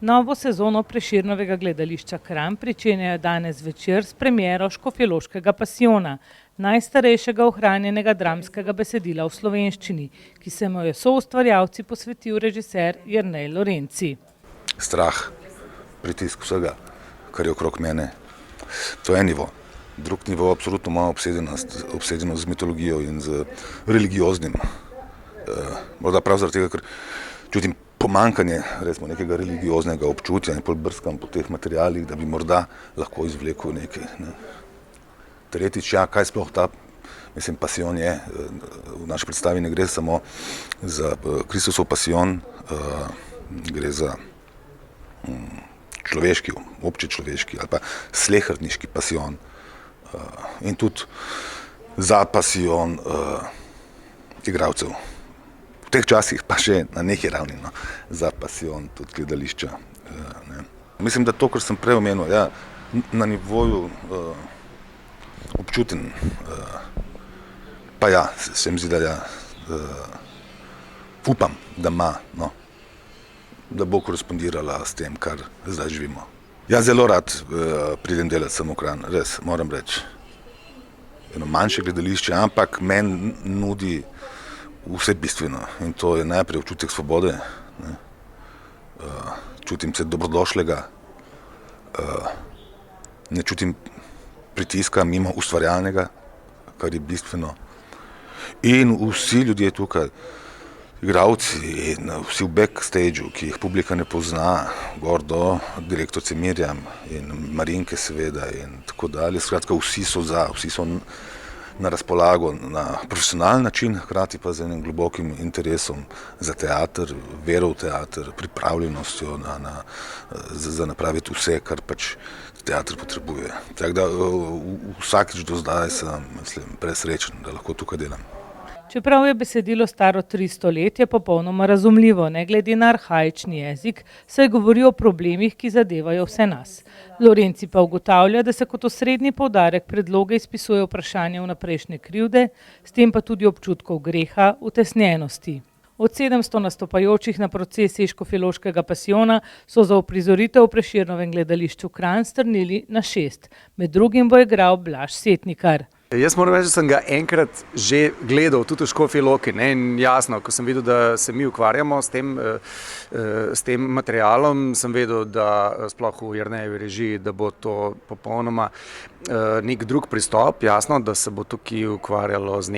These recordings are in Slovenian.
Novo sezono Prešernovega gledališča Kranj pričenjajo danes zvečer s premiero Škofjeloškega pasijona, najstarejšega ohranjenega dramskega besedila v slovenščini, ki se mu je soustvarjalci posvetil režiser Jernej Lorenci. Strah, pritisk vsega, kar je okrog mene, to je en nivo. Drug nivo je absolutno moja obsedenost z mitologijo in z religioznim. Morda prav zaradi tega, ker čutim pomanjkanje nekega religioznega občutja in pol brskam po teh materialih, da bi morda lahko izvlekel nekaj. Tretjič, kaj sploh ta pasijon je. V naši predstavi ne gre samo za Kristusov pasijon, gre za človeški, občečloveški ali pa sleherniški pasijon. In tudi za pasijon igralcev. V teh časih pa še na neki ravni, za pasijon tudi gledališča. Mislim, da to, kar sem prej omenil, na nivoju občuten, pa se mi zdi, da upam, da ima, da bo korespondirala s tem, kar zdaj živimo. Zelo rad pridem delati samo v Kranj, res, moram reči. Eno manjše gledališče, ampak meni nudi vse bistveno in to je najprej občutek svobode, čutim se dobrodošlega, ne čutim pritiska mimo ustvarjalnega, kar je bistveno. In vsi ljudje tukaj, igralci in vsi v backstageu, ki jih publika ne pozna, gor do direktorice Mirjam in Marinke seveda in tako dalje, skratka vsi so vsi so na razpolago na profesionalen način, hkrati pa z enim globokim interesom za teater, vero v teater, pripravljenostjo za napraviti vse, kar pač teater potrebuje. Tako da vsakič do zdaj sem presrečen, da lahko tukaj delam. Čeprav je besedilo staro 300 let, je popolnoma razumljivo, ne glede na arhaični jezik, saj govori o problemih, ki zadevajo vse nas. Lorenci pa ugotavlja, da se kot osrednji poudarek predloga izpisuje vprašanje vnaprejšnje krivde, s tem pa tudi občutkov greha, utesnjenosti. Od 700 nastopajočih na procesiji Škofjeloškega pasijona so za uprizoritev v Prešernovem gledališču Kranj strnili na 6. Med drugim bo igral Blaž Setnikar. Jaz moram reči, da sem ga enkrat že gledal, tudi v Škofji Loki, in jasno, ko sem videl, da se mi ukvarjamo s tem materialom, sem vedel, da sploh v Jernejevi režiji, da bo to popolnoma nek drug pristop, jasno, da se bo tukaj ukvarjalo z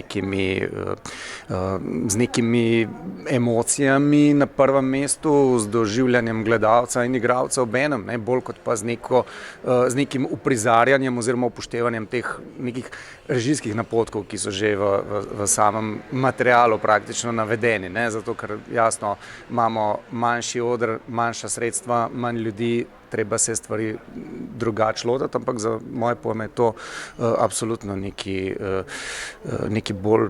nekimi emocijami na prvem mestu, z doživljanjem gledalca in igralca obenem, bolj kot pa z nekim uprizarjanjem oziroma upoštevanjem teh nekih režijskih napotkov, ki so že v samem materialu praktično navedeni, zato ker jasno imamo manjši oder, manjša sredstva, manj ljudi, treba se stvari drugače lotiti, ampak za moje pojme je to absolutno nekaj bolj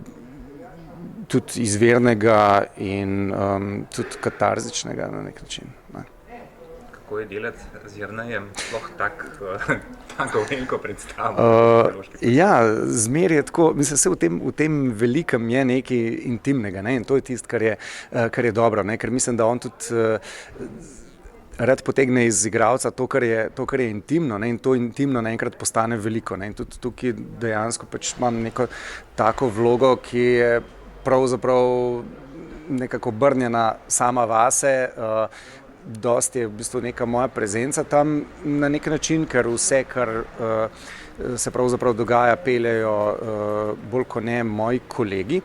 tudi izvirnega in tudi katarzičnega na nek način. Kako je delati z Jernejem, sploh tako veliko predstavo? Zmer je tako, mislim, v tem velikem je nekaj intimnega, in to je tisto, kar je dobro, ker mislim, da on tudi rad potegne iz igralca to, kar je intimno, in to intimno naenkrat postane veliko. In tudi tukaj dejansko pač imam neko tako vlogo, ki je pravzaprav nekako obrnjena sama vase, dosti je v bistvu neka moja prezenca tam na nek način, ker vse, kar se pravzaprav dogaja, peljejo bolj kot ne moji kolegi.